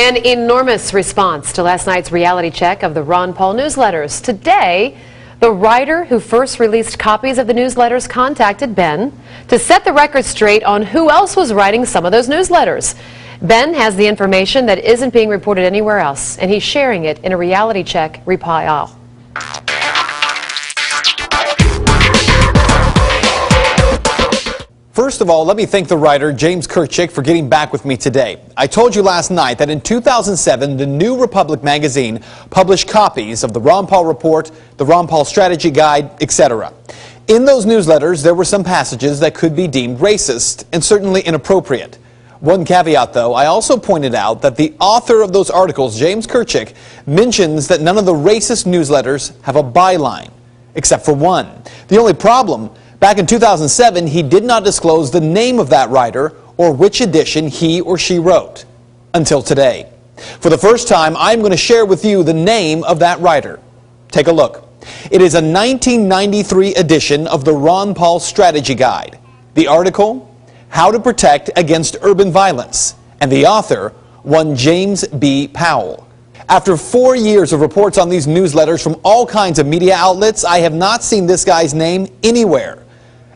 An enormous response to last night's reality check of the Ron Paul newsletters. Today, the writer who first released copies of the newsletters contacted Ben to set the record straight on who else was writing some of those newsletters. Ben has the information that isn't being reported anywhere else, and he's sharing it in a reality check reply all. First of all, let me thank the writer, James Kirchick, for getting back with me today. I told you last night that in 2007, the New Republic magazine published copies of the Ron Paul Report, the Ron Paul Strategy Guide, etc. In those newsletters, there were some passages that could be deemed racist and certainly inappropriate. One caveat, though, I also pointed out that the author of those articles, James Kirchick, mentions that none of the racist newsletters have a byline, except for one. The only problem, back in 2007, he did not disclose the name of that writer or which edition he or she wrote, until today. For the first time, I'm going to share with you the name of that writer. Take a look. It is a 1993 edition of the Ron Paul Strategy Guide. The article, How to Protect Against Urban Violence, and the author, one James B. Powell. After 4 years of reports on these newsletters from all kinds of media outlets, I have not seen this guy's name anywhere.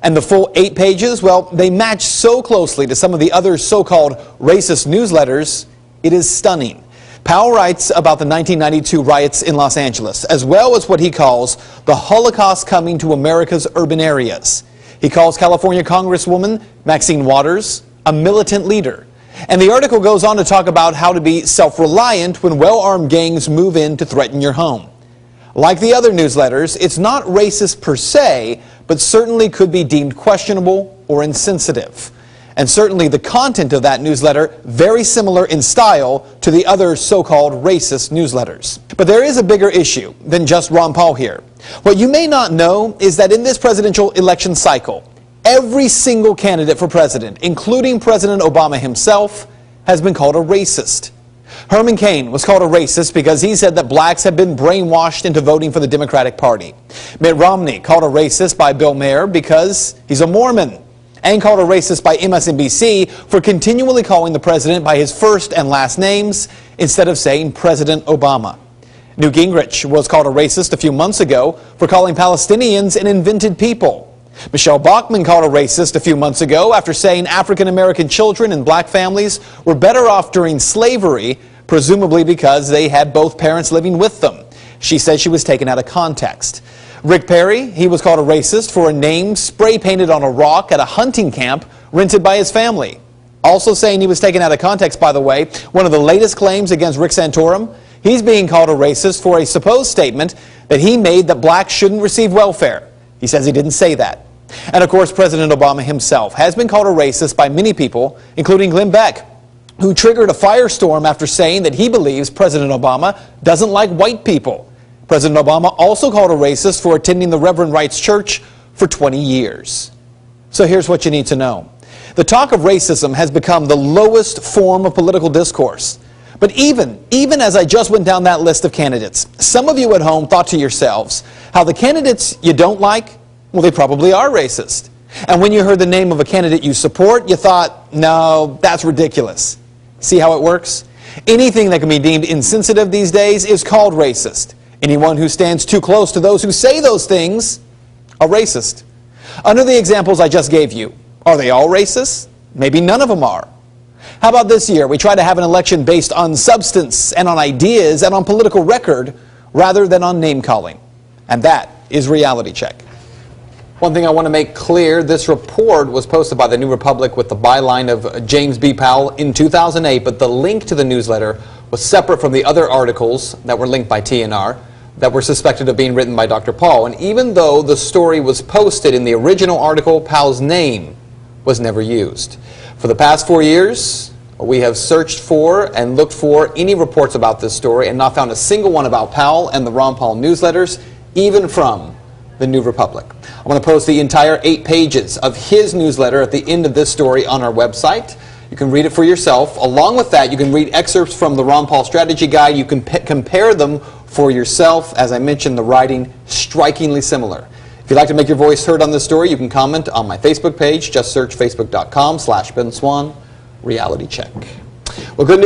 And the full 8 pages, well, they match so closely to some of the other so-called racist newsletters, it is stunning. Powell writes about the 1992 riots in Los Angeles, as well as what he calls the Holocaust coming to America's urban areas. He calls California Congresswoman Maxine Waters a militant leader. And the article goes on to talk about how to be self-reliant when well-armed gangs move in to threaten your home. Like the other newsletters, it's not racist per se, but certainly could be deemed questionable or insensitive. And certainly the content of that newsletter very similar in style to the other so-called racist newsletters. But there is a bigger issue than just Ron Paul here. What you may not know is that in this presidential election cycle, every single candidate for president, including President Obama himself, has been called a racist. Herman Cain was called a racist because he said that blacks have been brainwashed into voting for the Democratic Party. Mitt Romney called a racist by Bill Maher because he's a Mormon, and called a racist by MSNBC for continually calling the president by his first and last names instead of saying President Obama. Newt Gingrich was called a racist a few months ago for calling Palestinians an invented people. Michelle Bachmann called a racist a few months ago after saying African-American children and black families were better off during slavery, presumably because they had both parents living with them. She said she was taken out of context. Rick Perry, he was called a racist for a name spray-painted on a rock at a hunting camp rented by his family. Also saying he was taken out of context, by the way, one of the latest claims against Rick Santorum, he's being called a racist for a supposed statement that he made that blacks shouldn't receive welfare. He says he didn't say that. And of course, President Obama himself has been called a racist by many people, including Glenn Beck, who triggered a firestorm after saying that he believes President Obama doesn't like white people. President Obama also called a racist for attending the Reverend Wright's church for 20 years. So here's what you need to know. The talk of racism has become the lowest form of political discourse. But even as I just went down that list of candidates, some of you at home thought to yourselves how the candidates you don't like, well, they probably are racist. And when you heard the name of a candidate you support, you thought, no, that's ridiculous. See how it works? Anything that can be deemed insensitive these days is called racist. Anyone who stands too close to those who say those things are racist. Under the examples I just gave you, are they all racist? Maybe none of them are. How about this year? We try to have an election based on substance and on ideas and on political record rather than on name calling. And that is Reality Check. One thing I want to make clear, this report was posted by the New Republic with the byline of James B. Powell in 2008, but the link to the newsletter was separate from the other articles that were linked by TNR that were suspected of being written by Dr. Paul. And even though the story was posted in the original article, Powell's name was never used. For the past 4 years, we have searched for and looked for any reports about this story and not found a single one about Powell and the Ron Paul newsletters, even from the New Republic. I'm going to post the entire 8 pages of his newsletter at the end of this story on our website. You can read it for yourself. Along with that, you can read excerpts from the Ron Paul Strategy Guide. You can compare them for yourself. As I mentioned, the writing strikingly similar. If you'd like to make your voice heard on this story, you can comment on my Facebook page. Just search facebook.com/Ben Swann Reality Check. Well, good news.